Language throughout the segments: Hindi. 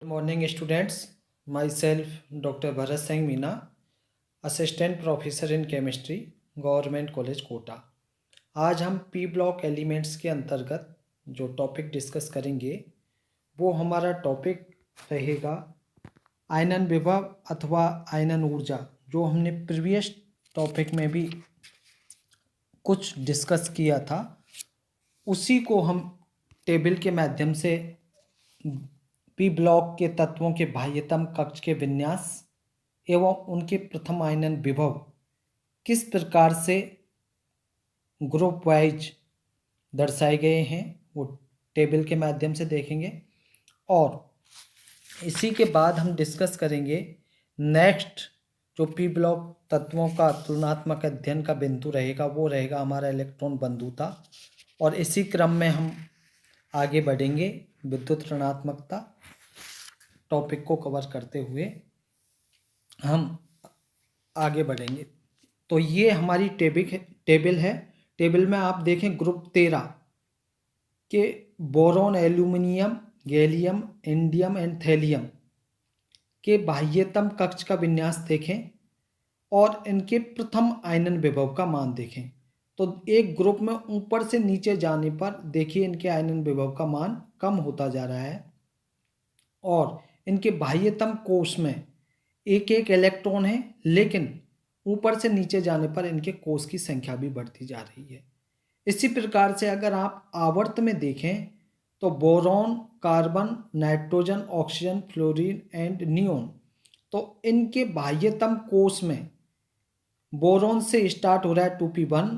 Good morning, students. Myself, Dr. Bharat Singh Meena, Assistant Professor in Chemistry, Government College, Kota. आज हम पी ब्लॉक एलिमेंट्स के अंतर्गत जो टॉपिक डिस्कस करेंगे वो हमारा टॉपिक रहेगा आयनन विभव अथवा आयनन ऊर्जा, जो हमने प्रीवियस टॉपिक में भी कुछ डिस्कस किया था। उसी को हम टेबल के माध्यम से पी ब्लॉक के तत्वों के बाह्यतम कक्ष के विन्यास एवं उनके प्रथम आयनन विभव किस प्रकार से ग्रुप वाइज दर्शाए गए हैं वो टेबल के माध्यम से देखेंगे। और इसी के बाद हम डिस्कस करेंगे नेक्स्ट जो पी ब्लॉक तत्वों का तुलनात्मक अध्ययन का बिंदु रहेगा वो रहेगा हमारा इलेक्ट्रॉन बंधुता। और इसी क्रम में हम आगे बढ़ेंगे विद्युत ऋणात्मकता टॉपिक को कवर करते हुए हम आगे बढ़ेंगे। तो ये हमारी टेबल है। टेबल में आप देखें ग्रुप 13 के boron, aluminium, gallium, indium and thallium के बाह्यतम कक्ष का विन्यास देखें और इनके प्रथम आयनन विभव का मान देखें। तो एक ग्रुप में ऊपर से नीचे जाने पर देखिए इनके आयनन विभव का मान कम होता जा रहा है और इनके बाह्यतम कोश में एक एक इलेक्ट्रॉन है, लेकिन ऊपर से नीचे जाने पर इनके कोश की संख्या भी बढ़ती जा रही है। इसी प्रकार से अगर आप आवर्त में देखें तो boron, carbon, nitrogen, oxygen, fluorine and neon, तो इनके बाह्यतम कोश में बोरॉन से स्टार्ट हो रहा है 2p1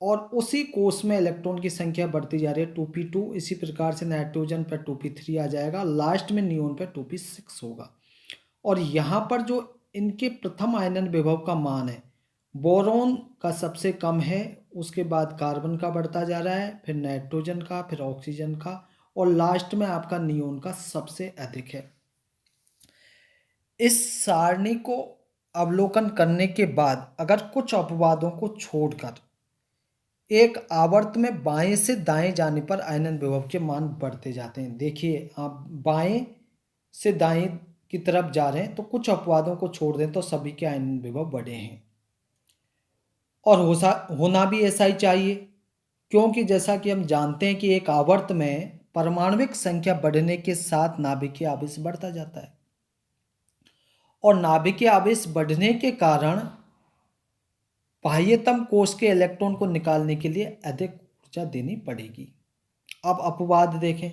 और उसी कोश में इलेक्ट्रॉन की संख्या बढ़ती जा रही है 2p2। इसी प्रकार से नाइट्रोजन पर 2p3 आ जाएगा, लास्ट में नियोन पर 2p6 होगा। और यहाँ पर जो इनके प्रथम आयनन विभव का मान है, बोरॉन का सबसे कम है, उसके बाद कार्बन का बढ़ता जा रहा है, फिर नाइट्रोजन का, फिर ऑक्सीजन का और लास्ट में आपका नियोन का सबसे अधिक है। इस सारणी को अवलोकन करने के बाद अगर कुछ अपवादों को छोड़कर एक आवर्त में बाएं से दाएं जाने पर आयनन विभव के मान बढ़ते जाते हैं। देखिए आप बाएं से दाएं की तरफ जा रहे हैं तो कुछ अपवादों को छोड़ दें तो सभी के आयनन विभव बढ़े हैं और होना भी ऐसा ही चाहिए, क्योंकि जैसा कि हम जानते हैं कि एक आवर्त में परमाणुविक संख्या बढ़ने के साथ नाभिकीय आवेश बढ़ता जाता है और नाभिकीय आवेश बढ़ने के कारण बाह्यतम कोश के इलेक्ट्रॉन को निकालने के लिए अधिक ऊर्जा देनी पड़ेगी। अब अपवाद देखें।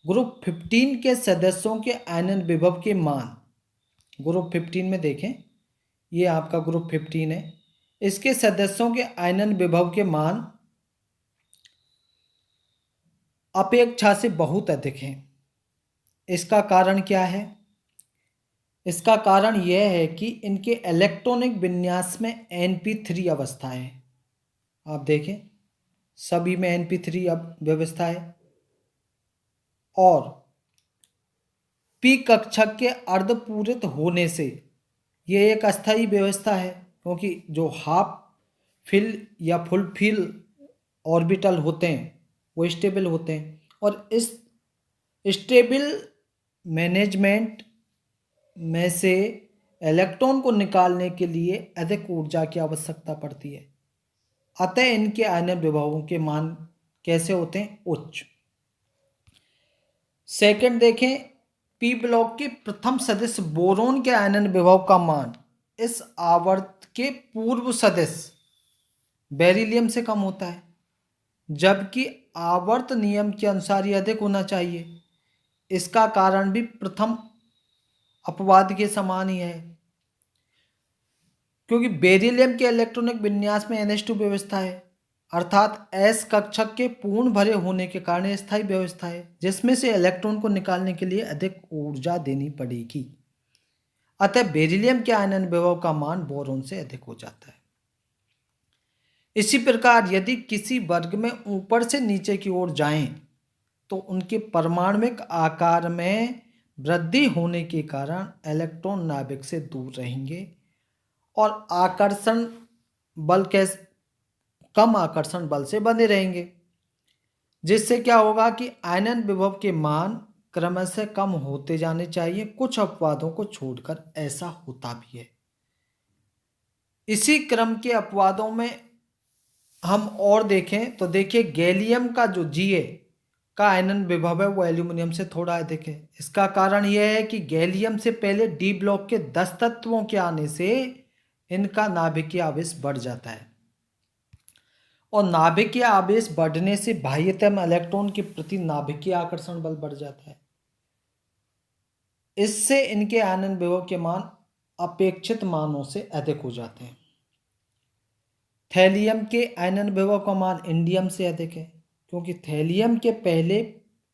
ग्रुप 15 के सदस्यों के आयनन विभव के मान ग्रुप 15 में देखें, ये आपका ग्रुप 15 है, इसके सदस्यों के आयनन विभव के मान अपेक्षा से बहुत अधिक हैं। इसका कारण क्या है? इसका कारण यह है कि इनके इलेक्ट्रॉनिक विन्यास में np3 अवस्था है। आप देखें सभी में np3 अब व्यवस्था है और p कक्षक के अर्धपूरित होने से यह एक अस्थायी व्यवस्था है, क्योंकि जो हाफ फिल या फुल फिल ऑर्बिटल होते हैं वो स्टेबल होते हैं और इस स्टेबल मैनेजमेंट में से इलेक्ट्रॉन को निकालने के लिए अधिक ऊर्जा की आवश्यकता पड़ती है। अतः इनके आयनन विभवों के मान कैसे होते हैं? उच्च। सेकंड देखें, पी ब्लॉक के प्रथम सदस्य बोरोन के आयनन विभव का मान इस आवर्त के पूर्व सदस्य बेरिलियम से कम होता है, जबकि आवर्त नियम के अनुसार यह अधिक होना चाहिए। इसका कारण भी प्रथम अपवाद के समान ही है, क्योंकि बेरिलियम के इलेक्ट्रॉनिक विन्यास में NH2 व्यवस्था है, अर्थात S कक्षक के पूर्ण भरे होने के कारण स्थायी व्यवस्था है, जिसमें से इलेक्ट्रॉन को निकालने के लिए अधिक ऊर्जा देनी पड़ेगी। अतः बेरिलियम के आयनन विभव का मान बोरॉन से अधिक हो जाता है। इसी प्रकार यदि किसी वर्ग में ऊपर से नीचे की ओर जाएं तो उनके परमाणुविक आकार में वृद्धि होने के कारण इलेक्ट्रॉन नाभिक से दूर रहेंगे और आकर्षण बल के कम आकर्षण बल से बंधे रहेंगे, जिससे क्या होगा कि आयनन विभव के मान क्रमशः कम होते जाने चाहिए, कुछ अपवादों को छोड़कर ऐसा होता भी है। इसी क्रम के अपवादों में हम और देखें तो देखिए गैलियम का जो Ga का आयनन विभव है वो एल्यूमिनियम से थोड़ा अधिक है। इसका कारण यह है कि गैलियम से पहले डी ब्लॉक के 10 तत्वों के आने से इनका नाभिकीय आवेश बढ़ जाता है और नाभिकीय आवेश बढ़ने से बाह्यतम इलेक्ट्रॉन के प्रति नाभिकीय आकर्षण बल बढ़ जाता है। इससे इनके आयनन विभव के मान अपेक्षित मानों से अधिक हो जाते हैं। थैलियम के आयनन विभव का मान इंडियम से अधिक है क्योंकि थैलियम के पहले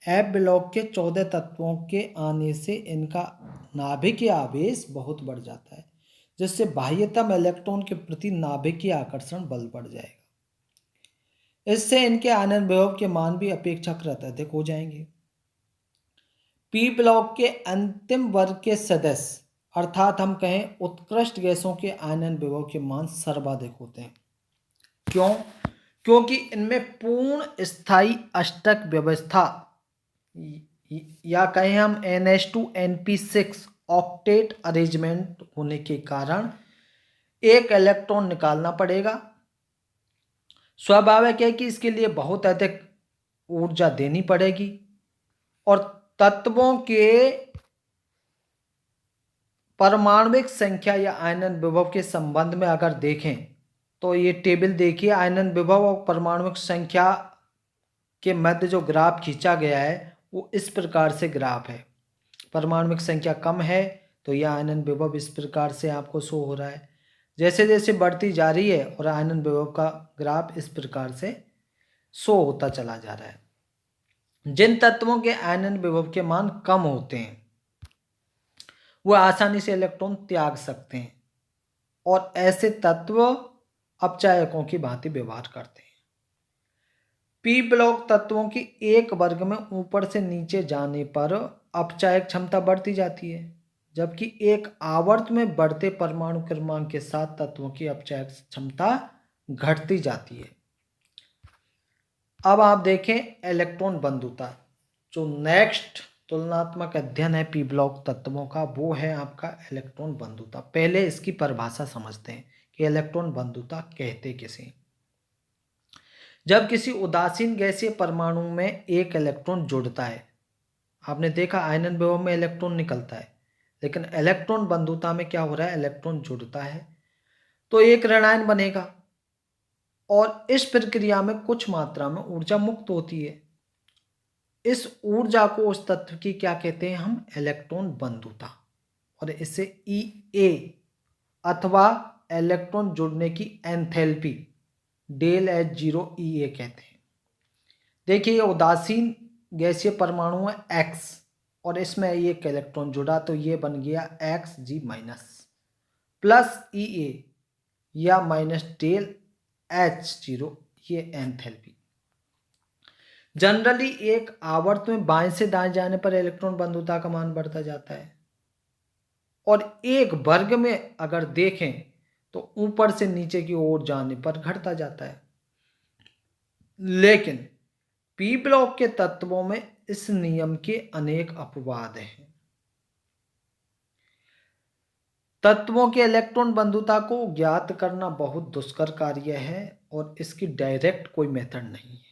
एफ ब्लॉक के 14 तत्वों के आने से इनका नाभिकीय आवेश बहुत बढ़ जाता है, जिससे बाह्यतम इलेक्ट्रॉन के प्रति नाभिकीय आकर्षण बल बढ़ जाएगा। इससे इनके आयनन विभव के मान भी अपेक्षाकृत अधिक हो जाएंगे। पी ब्लॉक के अंतिम वर्ग के सदस्य अर्थात हम कहें उत्कृष्ट गैसों के आयनन विभव के मान सर्वाधिक होते हैं। क्यों? क्योंकि इनमें पूर्ण स्थायी अष्टक व्यवस्था या कहें हम NH2NP6 ऑक्टेट अरेंजमेंट होने के कारण एक इलेक्ट्रॉन निकालना पड़ेगा। स्वाभाविक है कि इसके लिए बहुत अधिक ऊर्जा देनी पड़ेगी और तत्वों के परमाणुिक संख्या या आयनन विभव के संबंध में अगर देखें तो ये टेबल देखिए, आयनन विभव और परमाणुिक संख्या के मध्य जो ग्राफ खींचा गया है वो इस प्रकार से ग्राफ है। परमाणुिक संख्या कम है तो यह आयनन विभव इस प्रकार से आपको शो हो रहा है। जैसे जैसे बढ़ती जा रही है और आयनन विभव का ग्राफ इस प्रकार से शो होता चला जा रहा है। जिन तत्वों के आयनन विभव के मान कम होते हैं वो आसानी से इलेक्ट्रॉन त्याग सकते हैं और ऐसे तत्व अपचायकों की भांति व्यवहार करते हैं। पी ब्लॉक तत्वों की एक वर्ग में ऊपर से नीचे जाने पर अपचायक क्षमता बढ़ती जाती है, जबकि एक आवर्त में बढ़ते परमाणु क्रमांक के साथ तत्वों की अपचायक क्षमता घटती जाती है। अब आप देखें इलेक्ट्रॉन बंधुता। जो नेक्स्ट तुलनात्मक अध्ययन है पी ब्लॉक तत्वों का वो है आपका इलेक्ट्रॉन बंधुता। पहले इसकी परिभाषा समझते हैं कि इलेक्ट्रॉन बंधुता कहते किसे। जब किसी उदासीन गैसीय परमाणु में एक इलेक्ट्रॉन जुड़ता है, आपने देखा आयनन विभव में इलेक्ट्रॉन निकलता है, लेकिन इलेक्ट्रॉन बंधुता में क्या हो रहा है, इलेक्ट्रॉन जुड़ता है तो एक ऋणायन बनेगा और इस प्रक्रिया में कुछ मात्रा में ऊर्जा मुक्त होती है। इस ऊर्जा को उस तत्व की क्या कहते हैं हम, इलेक्ट्रॉन बंधुता, और इसे EA अथवा इलेक्ट्रॉन जुड़ने की एंथैल्पी ΔH0 EA कहते हैं। देखिए ये उदासीन गैसीय परमाणु है X और इसमें एक इलेक्ट्रॉन जुड़ा तो ये बन गया Xg माइनस प्लस EA या माइनस ΔH0, ये एंथैल्पी। जनरली एक आवर्त में बाएं से दाएं जाने पर इलेक्ट्रॉन बंधुता का मान बढ़ता जाता है और एक वर्ग में अगर देखें तो ऊपर से नीचे की ओर जाने पर घटता जाता है। लेकिन पी ब्लॉक के तत्वों में इस नियम के अनेक अपवाद हैं। तत्वों के इलेक्ट्रॉन बंधुता को ज्ञात करना बहुत दुष्कर कार्य है और इसकी डायरेक्ट कोई मेथड नहीं है।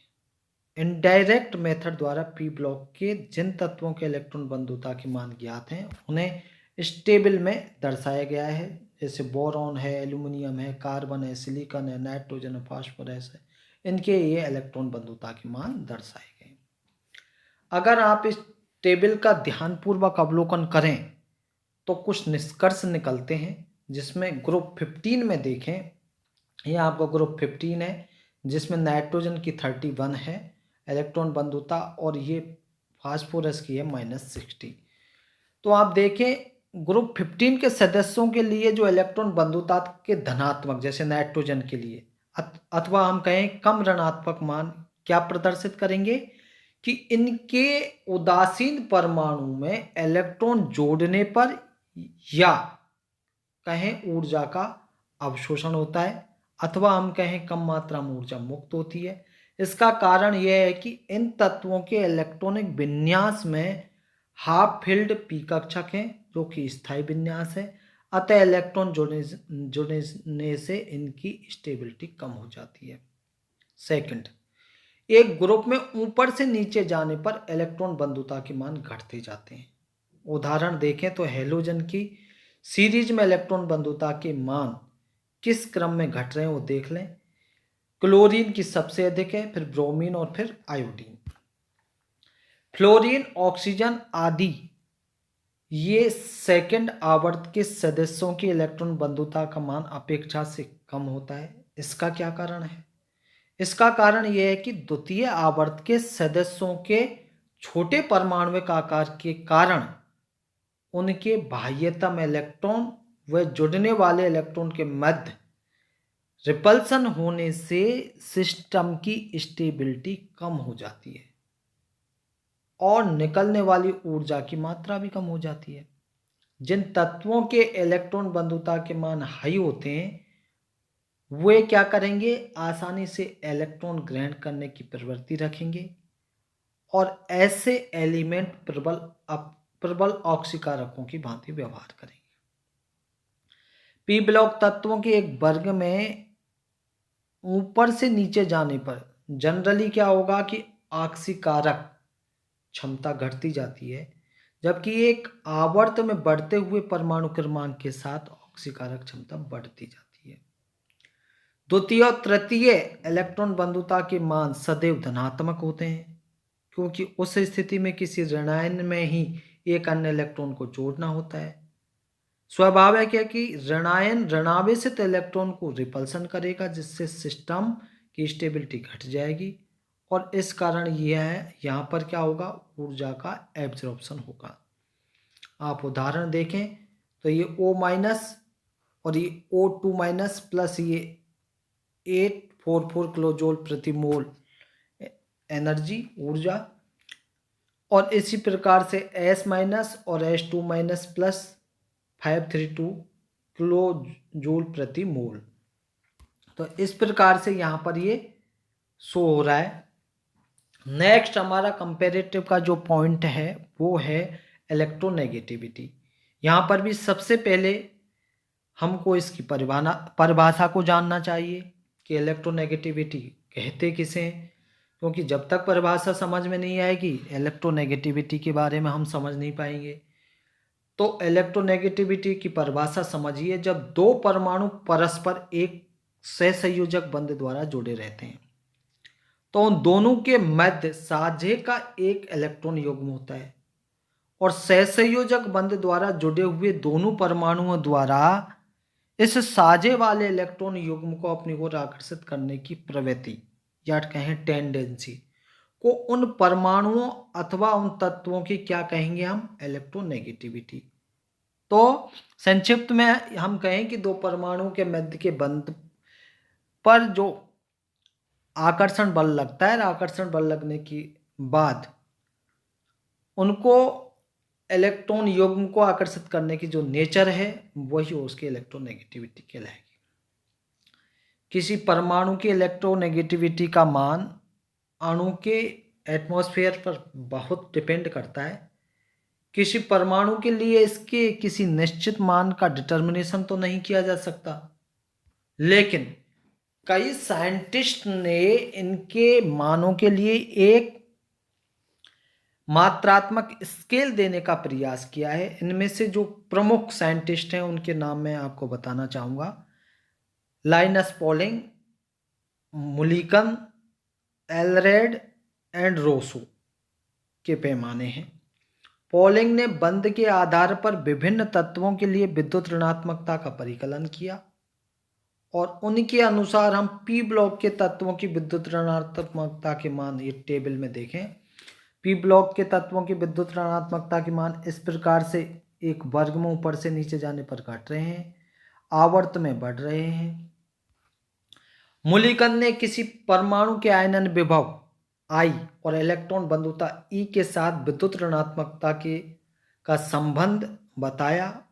इनडायरेक्ट मेथड द्वारा पी ब्लॉक के जिन तत्वों के इलेक्ट्रॉन बंधुता के मान ज्ञात हैं उन्हें इस टेबल में दर्शाया गया है। जैसे बोरॉन है, एल्यूमिनियम है, कार्बन है, सिलिकॉन है, नाइट्रोजन है, फास्फोरस है, इनके ये इलेक्ट्रॉन बंधुता के मान दर्शाए गए। अगर आप इस टेबल का ध्यानपूर्वक अवलोकन करें तो कुछ निष्कर्ष निकलते हैं, जिसमें ग्रुप 15 में देखें, यह आपका ग्रुप 15 है जिसमें नाइट्रोजन की 31 है इलेक्ट्रॉन बंधुता और ये फास्फोरस की है -60। तो आप देखें ग्रुप 15 के सदस्यों के लिए जो इलेक्ट्रॉन बंधुता के धनात्मक, जैसे नाइट्रोजन के लिए अथवा हम कहें कम ऋणात्मक मान क्या प्रदर्शित करेंगे कि इनके उदासीन परमाणु में इलेक्ट्रॉन जोड़ने पर या कहें ऊर्जा का अवशोषण होता है अथवा हम कहें कम मात्रा में ऊर्जा मुक्त होती है। इसका कारण यह है कि इन तत्वों के इलेक्ट्रॉनिक विन्यास में हाफ फिल्ड पी कक्षक हैं जो कि स्थायी विन्यास है, अतः इलेक्ट्रॉन जुड़ने से इनकी स्टेबिलिटी कम हो जाती है। सेकंड, एक ग्रुप में ऊपर से नीचे जाने पर इलेक्ट्रॉन बंधुता के मान घटते जाते हैं। उदाहरण देखें तो हैलोजन की सीरीज में इलेक्ट्रॉन बंधुता के मान किस क्रम में घट रहे हैं वो देख लें। क्लोरीन की सबसे अधिक है, फिर ब्रोमीन और फिर आयोडीन। फ्लोरीन, ऑक्सीजन आदि ये सेकंड आवर्त के सदस्यों की इलेक्ट्रॉन बंधुता का मान अपेक्षा से कम होता है। इसका क्या कारण है? इसका कारण यह है कि द्वितीय आवर्त के सदस्यों के छोटे परमाणुविक आकार के कारण उनके बाह्यतम इलेक्ट्रॉन व जुड़ने वाले इलेक्ट्रॉन के मध्य रिपल्सन होने से सिस्टम की स्टेबिलिटी कम हो जाती है और निकलने वाली ऊर्जा की मात्रा भी कम हो जाती है। जिन तत्वों के इलेक्ट्रॉन बंधुता के मान हाई होते हैं वे क्या करेंगे, आसानी से इलेक्ट्रॉन ग्रहण करने की प्रवृत्ति रखेंगे और ऐसे एलिमेंट प्रबल ऑक्सीकारकों की भांति व्यवहार करेंगे। पी ब्लॉक तत्वों के एक वर्ग में ऊपर से नीचे जाने पर जनरली क्या होगा कि ऑक्सीकारक क्षमता घटती जाती है, जबकि एक आवर्त में बढ़ते हुए परमाणु क्रमांक के साथ ऑक्सीकारक क्षमता बढ़ती जाती है। द्वितीय और तृतीय इलेक्ट्रॉन बंधुता के मान सदैव धनात्मक होते हैं, क्योंकि उस स्थिति में किसी ऋणायन में ही एक अन्य इलेक्ट्रॉन को जोड़ना होता है। स्वाभाविक है कि ऋणायन ऋणावेशित इलेक्ट्रॉन को रिपल्सन करेगा, जिससे सिस्टम की स्टेबिलिटी घट जाएगी और इस कारण यह है यहाँ पर क्या होगा, ऊर्जा का एब्जॉर्प्शन होगा। आप उदाहरण देखें तो ये O- और ये O2- प्लस ये 844 किलोजूल प्रति मोल एनर्जी ऊर्जा, और इसी प्रकार से S- और H2- प्लस 532 किलो जूल प्रति मोल। तो इस प्रकार से यहाँ पर ये शो हो रहा है। नेक्स्ट हमारा कंपेरेटिव का जो पॉइंट है वो है इलेक्ट्रोनेगेटिविटी। यहाँ पर भी सबसे पहले हमको इसकी परिभाषा को जानना चाहिए कि इलेक्ट्रोनेगेटिविटी कहते किसे हैं, क्योंकि जब तक परिभाषा समझ में नहीं आएगी इलेक्ट्रोनेगेटिविटी के बारे में हम समझ नहीं पाएंगे। तो इलेक्ट्रोनेगेटिविटी की परिभाषा समझिए, जब दो परमाणु परस्पर एक सहसंयोजक बंध द्वारा जुड़े रहते हैं तो उन दोनों के मध्य साझे का एक इलेक्ट्रॉन युग्म होता है और सहसंयोजक बंध द्वारा जुड़े हुए दोनों परमाणुओं द्वारा इस साझे वाले इलेक्ट्रॉन युग्म को अपनी ओर आकर्षित करने की प्रवृत्ति या कहें टेंडेंसी को उन परमाणुओं अथवा उन तत्वों की क्या कहेंगे हम, इलेक्ट्रोनेगेटिविटी। तो संक्षिप्त में हम कहें कि दो परमाणुओं के मध्य के बंध पर जो आकर्षण बल लगता है, आकर्षण बल लगने के बाद उनको इलेक्ट्रॉन युग्म को आकर्षित करने की जो नेचर है वही उसकी इलेक्ट्रोनेगेटिविटी कहलाएगी। किसी परमाणु की इलेक्ट्रोनेगेटिविटी का मान अणु के एटमॉस्फेयर पर बहुत डिपेंड करता है। किसी परमाणु के लिए इसके किसी निश्चित मान का डिटर्मिनेशन तो नहीं किया जा सकता, लेकिन कई साइंटिस्ट ने इनके मानों के लिए एक मात्रात्मक स्केल देने का प्रयास किया है। इनमें से जो प्रमुख साइंटिस्ट हैं उनके नाम मैं आपको बताना चाहूँगा। Linus Pauling, Mulliken, Allred and Rochow के पैमाने हैं। पॉलिंग ने बंध के आधार पर विभिन्न तत्वों के लिए विद्युत ऋणात्मकता का परिकलन किया और उनके अनुसार हम पी ब्लॉक के तत्वों की विद्युत ऋणात्मकता के मान ये टेबल में देखें। पी ब्लॉक के तत्वों की विद्युत ऋणात्मकता के मान इस प्रकार से एक वर्ग में ऊपर से नीचे जाने पर घट रहे हैं, आवर्त में बढ़ रहे हैं। मुलिकन ने किसी परमाणु के आयनन विभव I और इलेक्ट्रॉन बंधुता E के साथ विद्युत ऋणात्मकता का संबंध बताया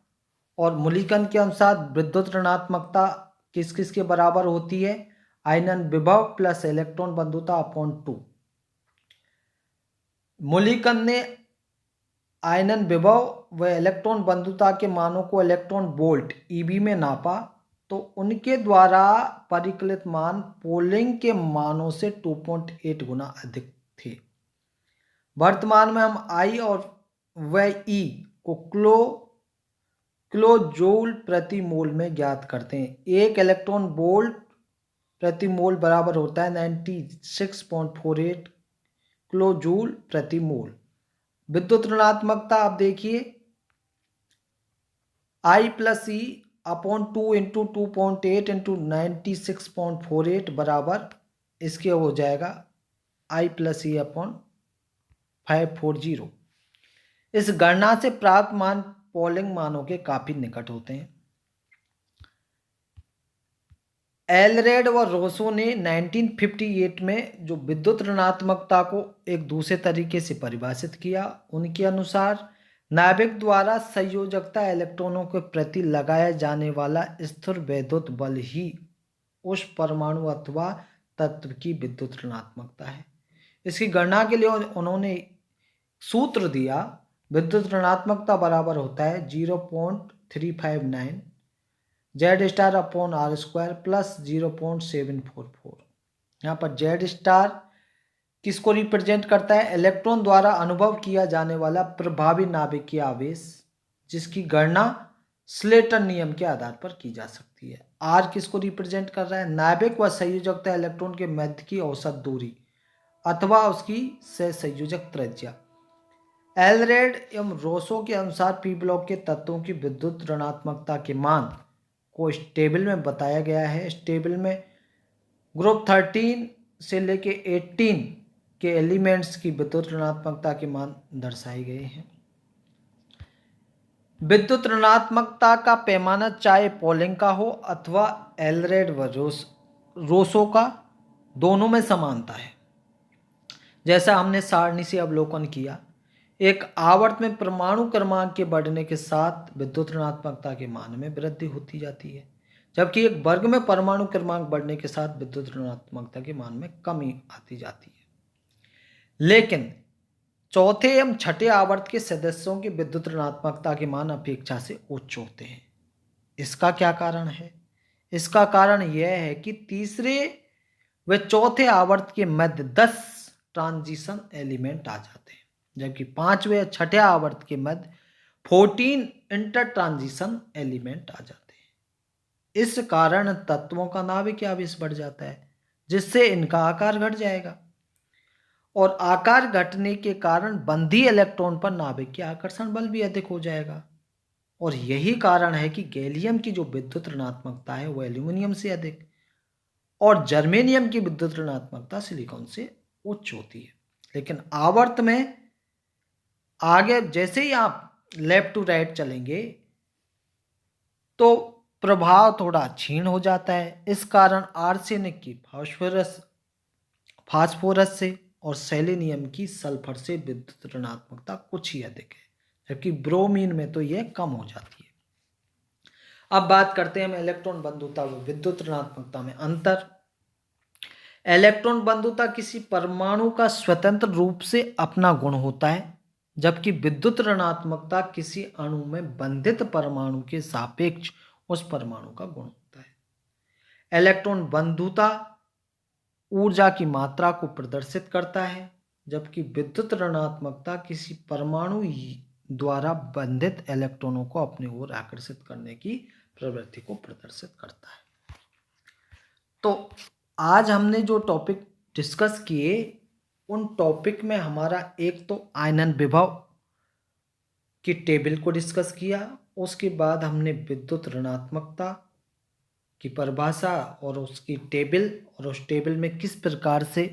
और मुलिकन के अनुसार विद्युत ऋणात्मकता किस किस के बराबर होती है, आयनन विभव प्लस इलेक्ट्रॉन बंधुता अपॉन 2। मुलिकन ने आयनन विभव व इलेक्ट्रॉन बंधुता के मानों को इलेक्ट्रॉन वोल्ट ईबी में नापा तो उनके द्वारा परिकलित मान पोलिंग के मानों से 2.8 गुना अधिक थे। वर्तमान में हम आई और व ई को किलो जूल प्रति मोल में ज्ञात करते हैं। एक इलेक्ट्रॉन वोल्ट प्रति मोल बराबर होता है 96.48 किलो जूल प्रति मोल। विद्युत ऋणात्मकता आप देखिए I plus E upon 2 into 2.8 into 96.48 बराबर इसके हो जाएगा I प्लस ई अपॉन 540। इस गणना से प्राप्त मान पोलिंग मानों के काफी निकट होते हैं। एलरेड व रोसो ने 1958 में जो विद्युत ऋणात्मकता को एक दूसरे तरीके से परिभाषित किया, उनके अनुसार नाभिक द्वारा संयोजकता इलेक्ट्रॉनों के प्रति लगाया जाने वाला स्थिर वैद्युत बल ही उस परमाणु अथवा तत्व की विद्युत ऋणात्मकता है। इसकी गणना के लिए उन्होंने सूत्र दिया, विद्युत ऋणात्मकता बराबर होता है 0.359 Z star upon R square plus 0.744। यहाँ पर जेड स्टार किसको रिप्रेजेंट करता है? इलेक्ट्रॉन द्वारा अनुभव किया जाने वाला प्रभावी नाभिकीय आवेश, जिसकी गणना स्लेटर नियम के आधार पर की जा सकती है। आर किसको रिप्रेजेंट कर रहा है? नाभिक व संयोजकता इलेक्ट्रॉन के मध्य की औसत दूरी अथवा उसकी सहसंयोजक त्रिज्या। एलरेड एवं रोसो के अनुसार पी ब्लॉक के तत्वों की विद्युत ऋणात्मकता के मान को इस टेबल में बताया गया है। इस टेबल में ग्रुप 13 से लेके 18 के एलिमेंट्स की विद्युत ऋणात्मकता के मान दर्शाए गए हैं। विद्युत ऋणात्मकता का पैमाना चाहे पोलिंग का हो अथवा एलरेड व रोसो का, दोनों में समानता है। जैसा हमने सारणी से अवलोकन किया, एक आवर्त में परमाणु क्रमांक के बढ़ने के साथ विद्युत ऋणात्मकता के मान में वृद्धि होती जाती है, जबकि एक वर्ग में परमाणु क्रमांक बढ़ने के साथ विद्युत ऋणात्मकता के मान में कमी आती जाती है। लेकिन चौथे एवं छठे आवर्त के सदस्यों की विद्युत ऋणात्मकता के मान अपेक्षा से उच्च होते हैं। इसका क्या कारण है? इसका कारण यह है कि तीसरे व चौथे आवर्त के मध्य 10 ट्रांजिशन एलिमेंट आ जाते हैं, जबकि पांचवें और छठे आवर्त के मध्य 14 इंटर ट्रांजिशन एलिमेंट आ जाते हैं। इस कारण तत्वों का नाभिकीय आवेश बढ़ जाता है, जिससे इनका आकार घट जाएगा और आकार घटने के कारण बंधी इलेक्ट्रॉन पर नाभिकीय आकर्षण बल भी अधिक हो जाएगा। और यही कारण है कि गैलियम की जो विद्युत ऋणात्मकता है वो एल्यूमिनियम से अधिक और जर्मेनियम की विद्युत ऋणात्मकता सिलिकॉन से उच्च होती है। लेकिन आवर्त में आगे जैसे ही आप लेफ्ट टू राइट चलेंगे तो प्रभाव थोड़ा क्षीण हो जाता है। इस कारण आर्सेनिक की फास्फोरस से और सेलेनियम की सल्फर से विद्युत ऋणात्मकता कुछ ही अधिक है, जबकि ब्रोमीन में तो यह कम हो जाती है। अब बात करते हैं हम इलेक्ट्रॉन बंधुता व विद्युत ऋणात्मकता में अंतर। इलेक्ट्रॉन बंधुता किसी परमाणु का स्वतंत्र रूप से अपना गुण होता है, जबकि विद्युत ऋणात्मकता किसी अणु में बंधित परमाणु के सापेक्ष उस परमाणु का गुण होता है। इलेक्ट्रॉन बंधुता ऊर्जा की मात्रा को प्रदर्शित करता है, जबकि विद्युत ऋणात्मकता किसी परमाणु द्वारा बंधित इलेक्ट्रॉनों को अपनी ओर आकर्षित करने की प्रवृत्ति को प्रदर्शित करता है। तो आज हमने जो टॉपिक डिस्कस किए, उन टॉपिक में हमारा एक तो आयनन विभव की टेबल को डिस्कस किया, उसके बाद हमने विद्युत ऋणात्मकता की परिभाषा और उसकी टेबल और उस टेबल में किस प्रकार से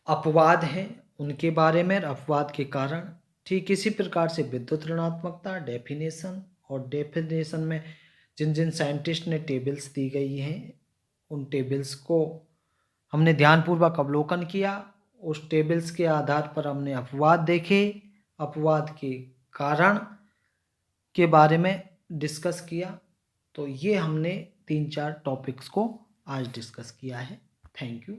अपवाद हैं उनके बारे में, अपवाद के कारण, ठीक इसी प्रकार से विद्युत ऋणात्मकता डेफिनेशन, और डेफिनेशन में जिन जिन साइंटिस्ट ने टेबल्स दी गई हैं उन टेबल्स को हमने ध्यानपूर्वक अवलोकन किया। उस टेबल्स के आधार पर हमने अपवाद देखे, अपवाद के कारण के बारे में डिस्कस किया। तो ये हमने 3-4 टॉपिक्स को आज डिस्कस किया है। Thank you.